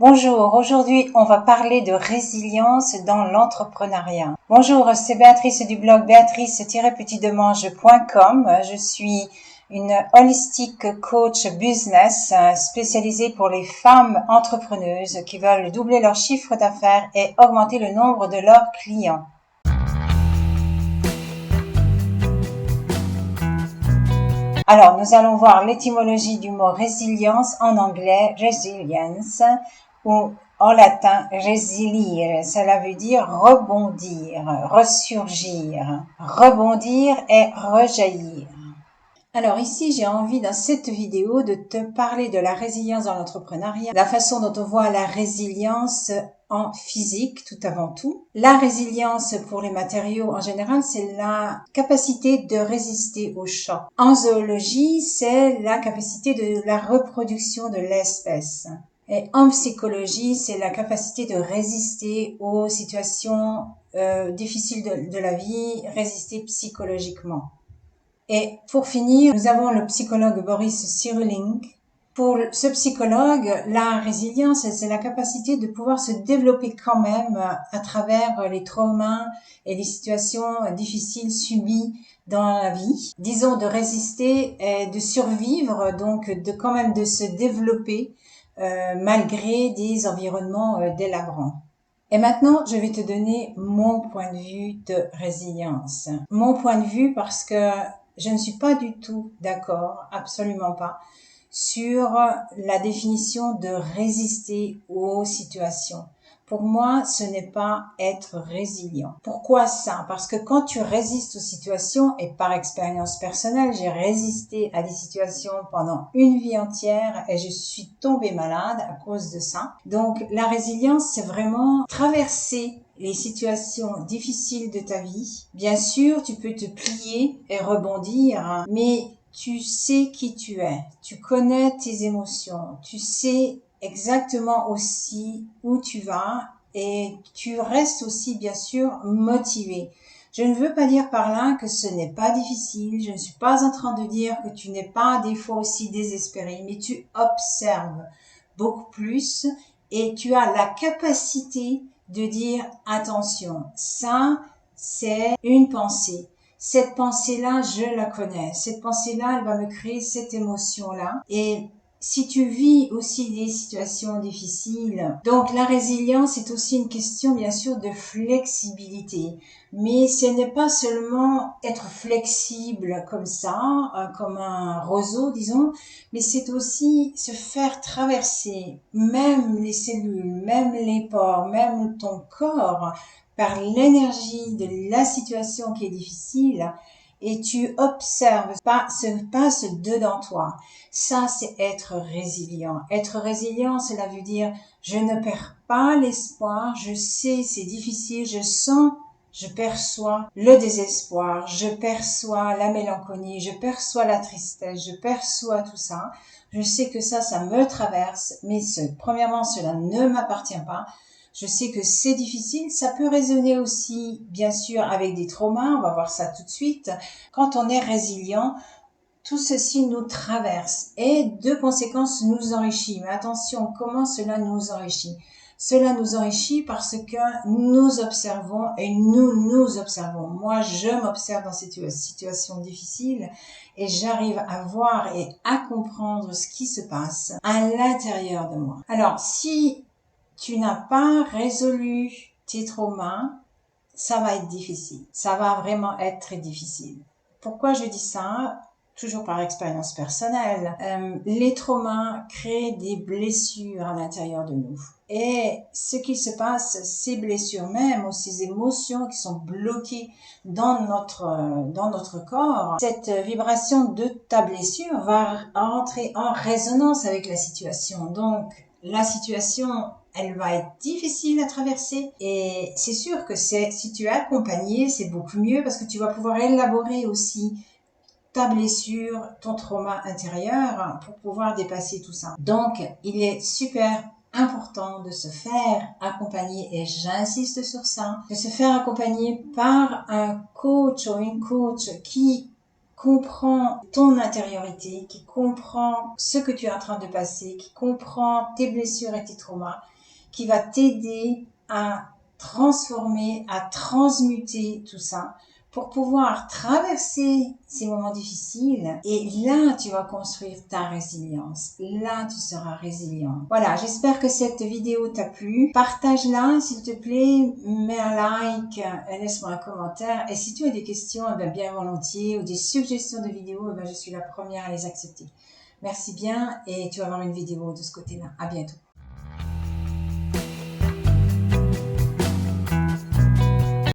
Bonjour, aujourd'hui on va parler de résilience dans l'entrepreneuriat. Bonjour, c'est Béatrice du blog béatrice-petitdemange.com. Je suis une holistic coach business spécialisée pour les femmes entrepreneuses qui veulent doubler leur chiffre d'affaires et augmenter le nombre de leurs clients. Alors, nous allons voir l'étymologie du mot résilience en anglais, resilience, ou en latin, resilire. Cela veut dire rebondir, ressurgir. Rebondir et rejaillir. Alors ici, j'ai envie dans cette vidéo de te parler de la résilience dans l'entrepreneuriat, la façon dont on voit la résilience en physique tout avant tout. La résilience pour les matériaux en général, c'est la capacité de résister aux chocs. En zoologie, c'est la capacité de la reproduction de l'espèce. Et en psychologie, c'est la capacité de résister aux situations difficiles de la vie, résister psychologiquement. Et pour finir, nous avons le psychologue Boris Cyrulnik. Pour ce psychologue, la résilience, c'est la capacité de pouvoir se développer quand même à travers les traumas et les situations difficiles subies dans la vie. Disons de résister et de survivre, donc quand même de se développer malgré des environnements délabrants. Et maintenant, je vais te donner mon point de vue de résilience. Mon point de vue parce que je ne suis pas du tout d'accord, absolument pas, sur la définition de résister aux situations. Pour moi, ce n'est pas être résilient. Pourquoi ça? Parce que quand tu résistes aux situations, et par expérience personnelle, j'ai résisté à des situations pendant une vie entière et je suis tombée malade à cause de ça. Donc, la résilience, c'est vraiment traverser les situations difficiles de ta vie. Bien sûr, tu peux te plier et rebondir, mais tu sais qui tu es, tu connais tes émotions, tu sais exactement aussi où tu vas et tu restes aussi bien sûr motivé. Je ne veux pas dire par là que ce n'est pas difficile, je ne suis pas en train de dire que tu n'es pas des fois aussi désespéré, mais tu observes beaucoup plus et tu as la capacité de dire attention, ça c'est une pensée. Cette pensée-là, je la connais. Cette pensée-là, elle va me créer cette émotion-là. Et si tu vis aussi des situations difficiles, donc la résilience est aussi une question, bien sûr, de flexibilité. Mais ce n'est pas seulement être flexible comme ça, comme un roseau, disons, mais c'est aussi se faire traverser même les cellules, même les pores, même ton corps, par l'énergie de la situation qui est difficile et tu observes ce qui passe dedans toi. Ça, c'est être résilient. Être résilient, cela veut dire je ne perds pas l'espoir, je sais c'est difficile, je perçois le désespoir, je perçois la mélancolie, je perçois la tristesse, je perçois tout ça. Je sais que ça me traverse, mais premièrement, cela ne m'appartient pas. Je sais que c'est difficile, ça peut résonner aussi, bien sûr, avec des traumas, on va voir ça tout de suite. Quand on est résilient, tout ceci nous traverse et de conséquence nous enrichit. Mais attention, comment cela nous enrichit? Cela nous enrichit parce que nous observons et nous observons. Moi, je m'observe dans cette situation difficile et j'arrive à voir et à comprendre ce qui se passe à l'intérieur de moi. Alors, si tu n'as pas résolu tes traumas, ça va être difficile. Ça va vraiment être très difficile. Pourquoi je dis ça? Toujours par expérience personnelle. Les traumas créent des blessures à l'intérieur de nous. Et ce qui se passe, ces blessures même, ou ces émotions qui sont bloquées dans notre corps, cette vibration de ta blessure va entrer en résonance avec la situation. Donc, la situation, elle va être difficile à traverser et c'est sûr que si tu es accompagné, c'est beaucoup mieux parce que tu vas pouvoir élaborer aussi ta blessure, ton trauma intérieur pour pouvoir dépasser tout ça. Donc, il est super important de se faire accompagner, et j'insiste sur ça, de se faire accompagner par un coach ou une coach qui comprend ton intériorité, qui comprend ce que tu es en train de passer, qui comprend tes blessures et tes traumas qui va t'aider à transformer, à transmuter tout ça pour pouvoir traverser ces moments difficiles. Et là, tu vas construire ta résilience. Là, tu seras résilient. Voilà, j'espère que cette vidéo t'a plu. Partage-la, s'il te plaît. Mets un like, laisse-moi un commentaire. Et si tu as des questions, bien volontiers, ou des suggestions de vidéos, je suis la première à les accepter. Merci bien et tu vas avoir une vidéo de ce côté-là. À bientôt.